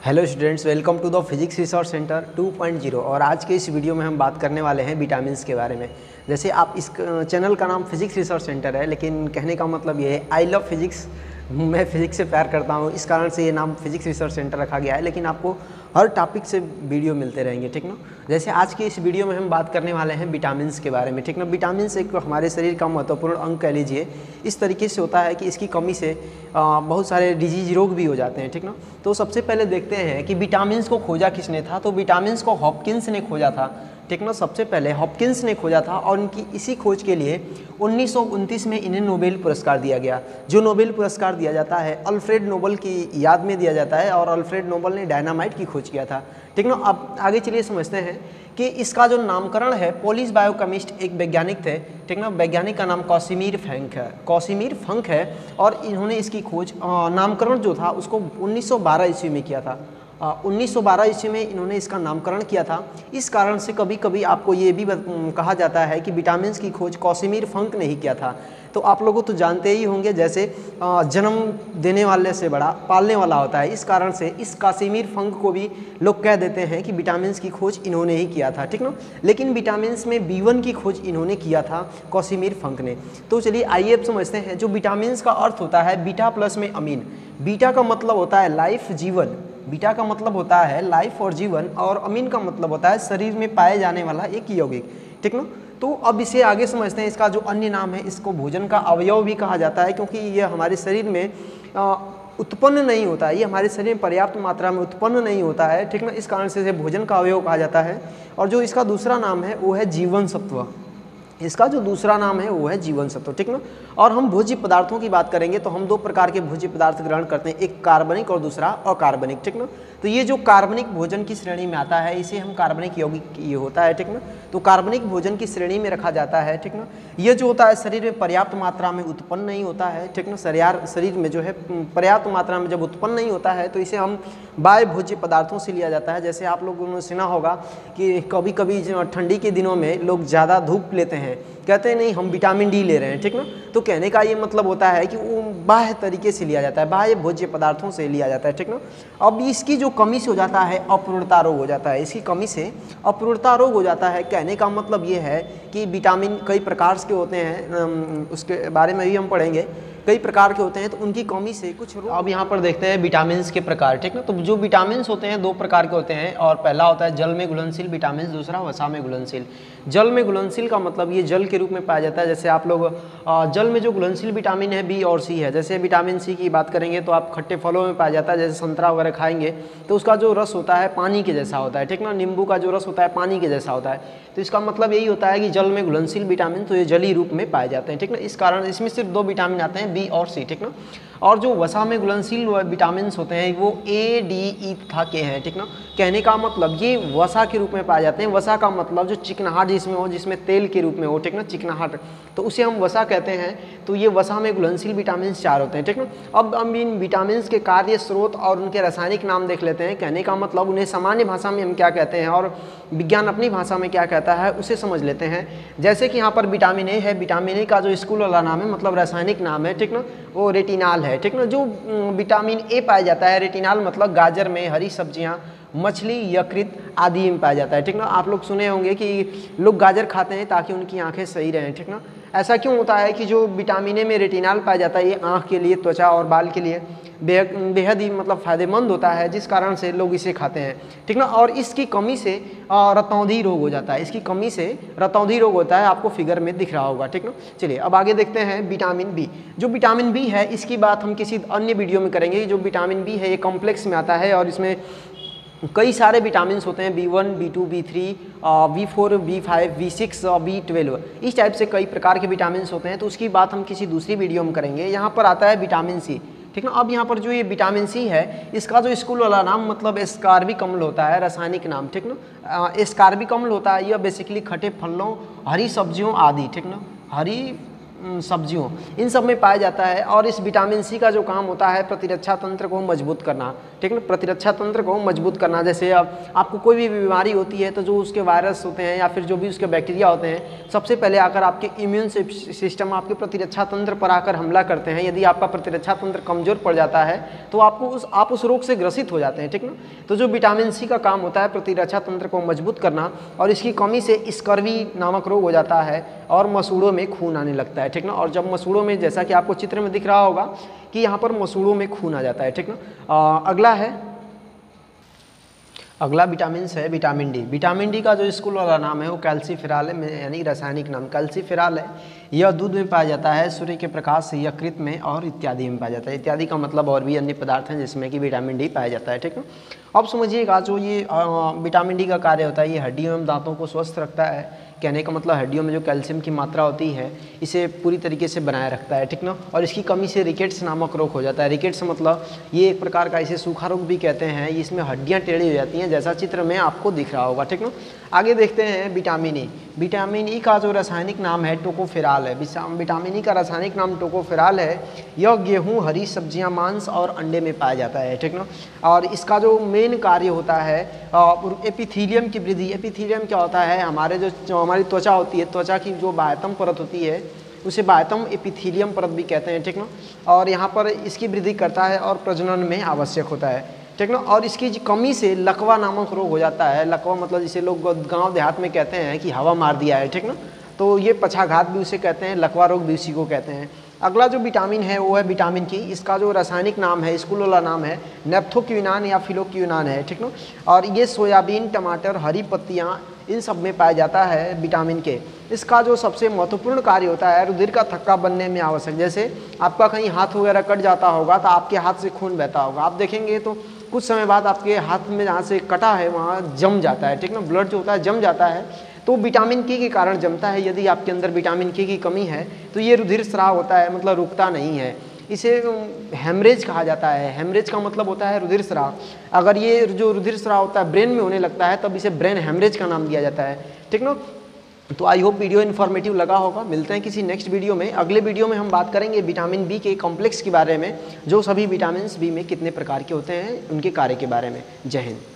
Hello students, welcome to the physics research centre 2.0। और आज के इस वीडियो में हम बात करने वाले हैं विटामिन्स के बारे में। जैसे आप इस चैनल का नाम फिजिक्स रिसर्च सेंटर है, लेकिन कहने का मतलब ये है आई लव फिजिक्स, मैं फिजिक्स से प्यार करता हूँ, इस कारण से ये नाम फिजिक्स रिसर्च सेंटर रखा गया है। लेकिन आपको हर टॉपिक से वीडियो मिलते रहेंगे, ठीक ना। जैसे आज की इस वीडियो में हम बात करने वाले हैं विटामिन्स के बारे में, ठीक ना। विटामिन्स एक हमारे शरीर का महत्वपूर्ण अंग कह लीजिए। इस तरीके से होता है कि इसकी कमी से बहुत सारे डिजीज रोग भी हो जाते हैं, ठीक ना। तो सबसे पहले देखते हैं कि विटामिन्स को खोजा किसने था। तो विटामिन्स को हॉपकिंस ने खोजा था, ठीक ना। सबसे पहले हॉपकिंस ने खोजा था और उनकी इसी खोज के लिए 1929 में इन्हें नोबेल पुरस्कार दिया गया। जो नोबेल पुरस्कार दिया जाता है अल्फ्रेड नोबल की याद में दिया जाता है, और अल्फ्रेड नोबल ने डायनामाइट की खोज किया था, ठीक ना। अब आगे चलिए समझते हैं कि इसका जो नामकरण है, पोलिश बायोकेमिस्ट एक वैज्ञानिक थे, ठीक ना। वैज्ञानिक का नाम कॉसिमिर फंक है, कॉसिमिर फंक है। और इन्होंने इसकी खोज नामकरण जो था उसको 1912 ईस्वी में किया था। 1912 ईस्वी में इन्होंने इसका नामकरण किया था। इस कारण से कभी कभी आपको ये भी कहा जाता है कि विटामिन्स की खोज कॉसिमिर फंक ने ही किया था। तो आप लोगों तो जानते ही होंगे, जैसे जन्म देने वाले से बड़ा पालने वाला होता है, इस कारण से इस कासिमिर फंक को भी लोग कह देते हैं कि विटामिन्स की खोज इन्होंने ही किया था, ठीक ना। लेकिन विटामिन्स में B1 की खोज इन्होंने किया था, कॉसिमिर फंक ने। तो चलिए आइए अब समझते हैं। जो विटामिन्स का अर्थ होता है बीटा प्लस में अमीन। बीटा का मतलब होता है लाइफ, जीवन। बीटा का मतलब होता है लाइफ और जीवन, और अमीन का मतलब होता है शरीर में पाए जाने वाला एक यौगिक, ठीक ना। तो अब इसे आगे समझते हैं। इसका जो अन्य नाम है, इसको भोजन का अवयव भी कहा जाता है, क्योंकि ये हमारे शरीर में उत्पन्न नहीं होता है, ये हमारे शरीर में पर्याप्त मात्रा में उत्पन्न नहीं होता है, ठीक ना। इस कारण से इसे भोजन का अवयव कहा जाता है। और जो इसका दूसरा नाम है वो है जीवन सत्व। इसका जो दूसरा नाम है वो है जीवन सत्व, ठीक ना। और हम भोज्य पदार्थों की बात करेंगे तो हम दो प्रकार के भोज्य पदार्थ ग्रहण करते हैं, एक कार्बनिक और दूसरा अकार्बनिक, ठीक ना। तो ये जो कार्बनिक भोजन की श्रेणी में आता है, इसे हम कार्बनिक यौगिक ये होता है, ठीक ना। तो कार्बनिक भोजन की श्रेणी में रखा जाता है, ठीक ना। ये जो होता है शरीर में पर्याप्त मात्रा में उत्पन्न नहीं होता है, ठीक ना। शरीर में जो है पर्याप्त मात्रा में जब उत्पन्न नहीं होता है तो इसे हम बाह्य भोज्य पदार्थों से लिया जाता है। जैसे आप लोगों ने सुना होगा कि कभी कभी ठंडी के दिनों में लोग ज़्यादा धूप लेते हैं, कहते हैं नहीं हम विटामिन डी ले रहे हैं, ठीक ना। तो कहने का ये मतलब होता है कि वो बाह्य तरीके से लिया जाता है, बाह्य भोज्य पदार्थों से लिया जाता है, ठीक ना। अब इसकी जो कमी से हो जाता है अपूर्णता रोग हो जाता है, इसकी कमी से अपूर्णता रोग हो जाता है। कहने का मतलब ये है कि विटामिन कई प्रकार के होते हैं, उसके बारे में भी हम पढ़ेंगे, कई प्रकार के होते हैं, तो उनकी कमी से कुछ रोग। अब यहाँ पर देखते हैं विटामिन्स के प्रकार, ठीक ना। तो जो विटामिन्स होते हैं दो प्रकार के होते हैं, और पहला होता है जल में घुलनशील विटामिन, दूसरा वसा में घुलनशील। जल में घुलनशील का मतलब ये जल के रूप में पाया जाता है। जैसे आप लोग जल में जो घुलनशील विटामिन है B और C है। जैसे विटामिन C की बात करेंगे तो आप खट्टे फलों में पाया जाता है, जैसे संतरा वगैरह खाएंगे तो उसका जो रस होता है पानी के जैसा होता है, ठीक ना। नींबू का जो रस होता है पानी के जैसा होता है। तो इसका मतलब यही होता है कि जल में घुलनशील विटामिन तो ये जलीय रूप में पाए जाते हैं, ठीक ना। इस कारण इसमें सिर्फ दो विटामिन आते हैं, B और C, ठीक ना। और जो वसा में घुलनशील विटामिन होते हैं वो A, D, E तथा K हैं, ठीक ना। कहने का मतलब ये वसा के रूप में पाए जाते हैं। वसा का मतलब जो चिकनाहट जिसमें हो, जिसमें तेल के रूप में हो, ठीक ना, चिकनाहट, तो उसे हम वसा कहते हैं। तो ये वसा में घुलनशील विटामिन 4 होते हैं, ठीक ना। अब हम इन विटामिन के कार्य, स्रोत और उनके रासायनिक नाम देख लेते हैं। कहने का मतलब उन्हें सामान्य भाषा में हम क्या कहते हैं और विज्ञान अपनी भाषा में क्या कहता है उसे समझ लेते हैं। जैसे कि यहाँ पर विटामिन ए है, विटामिन ए का जो स्कूल वाला नाम है, मतलब रासायनिक नाम है, ठीक ना, वो रेटिनाल है, ठीक ना। जो विटामिन ए पाया जाता है, रेटिनाल मतलब गाजर में, हरी सब्जियां, मछली, यकृत आदि में पाया जाता है, ठीक ना। आप लोग सुने होंगे कि लोग गाजर खाते हैं ताकि उनकी आंखें सही रहें, ठीक ना। ऐसा क्यों होता है कि जो विटामिन ए में रेटिनाल पाया जाता है, ये आँख के लिए, त्वचा और बाल के लिए बेहद ही मतलब फ़ायदेमंद होता है, जिस कारण से लोग इसे खाते हैं, ठीक ना। और इसकी कमी से रतौंधी रोग हो जाता है, इसकी कमी से रतौंधी रोग होता है, आपको फिगर में दिख रहा होगा, ठीक ना। चलिए अब आगे देखते हैं विटामिन बी। जो विटामिन बी है इसकी बात हम किसी अन्य वीडियो में करेंगे। जो विटामिन बी है ये कॉम्प्लेक्स में आता है और इसमें कई सारे विटामिन होते हैं, B1, B2, B3, B4, B5, B6, B12, इस टाइप से कई प्रकार के विटामिन होते हैं। तो उसकी बात हम किसी दूसरी वीडियो में करेंगे। यहाँ पर आता है विटामिन सी, ठीक ना। अब यहाँ पर जो ये विटामिन सी है, इसका जो स्कूल वाला नाम मतलब एस्कार्बिक अम्ल होता है, रासायनिक नाम, ठीक ना। एस्कार्बिक अम्ल होता है, यह बेसिकली खट्टे फलों, हरी सब्जियों आदि, ठीक ना, हरी सब्जियों, इन सब में पाया जाता है। और इस विटामिन सी का जो काम होता है प्रतिरक्षा तंत्र को मजबूत करना, ठीक है ना, प्रतिरक्षा तंत्र को मजबूत करना। जैसे आपको कोई भी बीमारी होती है तो जो उसके वायरस होते हैं या फिर जो भी उसके बैक्टीरिया होते हैं, सबसे पहले आकर आपके इम्यून सिस्टम, आपके प्रतिरक्षा तंत्र पर आकर हमला करते हैं। यदि आपका प्रतिरक्षा तंत्र कमजोर पड़ जाता है तो आप उस रोग से ग्रसित हो जाते हैं, ठीक ना। तो जो विटामिन सी का काम होता है प्रतिरक्षा तंत्र को मजबूत करना, और इसकी कमी से स्कर्वी नामक रोग हो जाता है और मसूड़ों में खून आने लगता है, ठीक ना। और जब मसूड़ों में, जैसा कि आपको चित्र में दिख रहा होगा कि यहाँ पर मसूड़ों में खून आ जाता है, ठीक ना। अगला विटामिन है विटामिन डी। विटामिन डी का जो स्कूल वाला नाम है वो कैल्सीफेरॉल है, यानी रासायनिक नाम कैल्सीफेरॉल है। यह दूध में पाया जाता है, सूर्य के प्रकाश से, यकृत में और इत्यादि में पाया जाता है। इत्यादि का मतलब और भी अन्य पदार्थ हैं जिसमें कि विटामिन डी पाया जाता है, ठीक है। अब समझिएगा, जो ये विटामिन डी का कार्य होता है, ये हड्डियों एवं दांतों को स्वस्थ रखता है। कहने का मतलब हड्डियों में जो कैल्शियम की मात्रा होती है इसे पूरी तरीके से बनाए रखता है, ठीक ना। और इसकी कमी से रिकेट्स नामक रोग हो जाता है। रिकेट्स मतलब ये एक प्रकार का, इसे सूखा रोग भी कहते हैं। इसमें हड्डियां टेढ़ी हो जाती हैं, जैसा चित्र में आपको दिख रहा होगा, ठीक ना। आगे देखते हैं विटामिन ई। विटामिन ई का जो रासायनिक नाम है टोकोफेरॉल है। विटामिन ई का रासायनिक नाम टोकोफेरॉल है। यह गेहूँ, हरी सब्जियां, मांस और अंडे में पाया जाता है, ठीक ना। और इसका जो मेन कार्य होता है एपिथीलियम की वृद्धि। एपिथीलियम क्या होता है, जो हमारी त्वचा होती है, त्वचा की जो बाह्यतम परत होती है उसे बाह्यतम एपिथीलियम परत भी कहते हैं, ठीक ना। और यहाँ पर इसकी वृद्धि करता है और प्रजनन में आवश्यक होता है, ठीक ना। और इसकी कमी से लकवा नामक रोग हो जाता है। लकवा मतलब जिसे लोग गांव देहात में कहते हैं कि हवा मार दिया है, ठीक ना। तो ये पक्षाघात भी उसे कहते हैं, लकवा रोग भी उसी को कहते हैं। अगला जो विटामिन है वो है विटामिन की। इसका जो रासायनिक नाम है, स्कूल वाला नाम है नेप्थोक्विनान या फिलोक्विनान है, ठीक ना। और ये सोयाबीन, टमाटर, हरी पत्तियाँ, इन सब में पाया जाता है विटामिन के। इसका जो सबसे महत्वपूर्ण कार्य होता है रुधिर का थक्का बनने में आवश्यक। जैसे आपका कहीं हाथ वगैरह कट जाता होगा तो आपके हाथ से खून बहता होगा, आप देखेंगे तो कुछ समय बाद आपके हाथ में जहाँ से कटा है वहाँ जम जाता है, ठीक ना। ब्लड जो होता है जम जाता है, तो विटामिन के कारण जमता है। यदि आपके अंदर विटामिन के की कमी है तो ये रुधिर स्राव होता है, मतलब रुकता नहीं है। इसे हेमरेज कहा जाता है। हेमरेज का मतलब होता है रुधिर स्राव। अगर ये जो रुधिर स्राव होता है ब्रेन में होने लगता है तब इसे ब्रेन हेमरेज का नाम दिया जाता है, ठीक ना। तो आई होप वीडियो इन्फॉर्मेटिव लगा होगा। मिलते हैं किसी नेक्स्ट वीडियो में। अगले वीडियो में हम बात करेंगे विटामिन बी के कॉम्प्लेक्स के बारे में, जो सभी विटामिन बी में कितने प्रकार के होते हैं, उनके कार्य के बारे में। जय हिंद।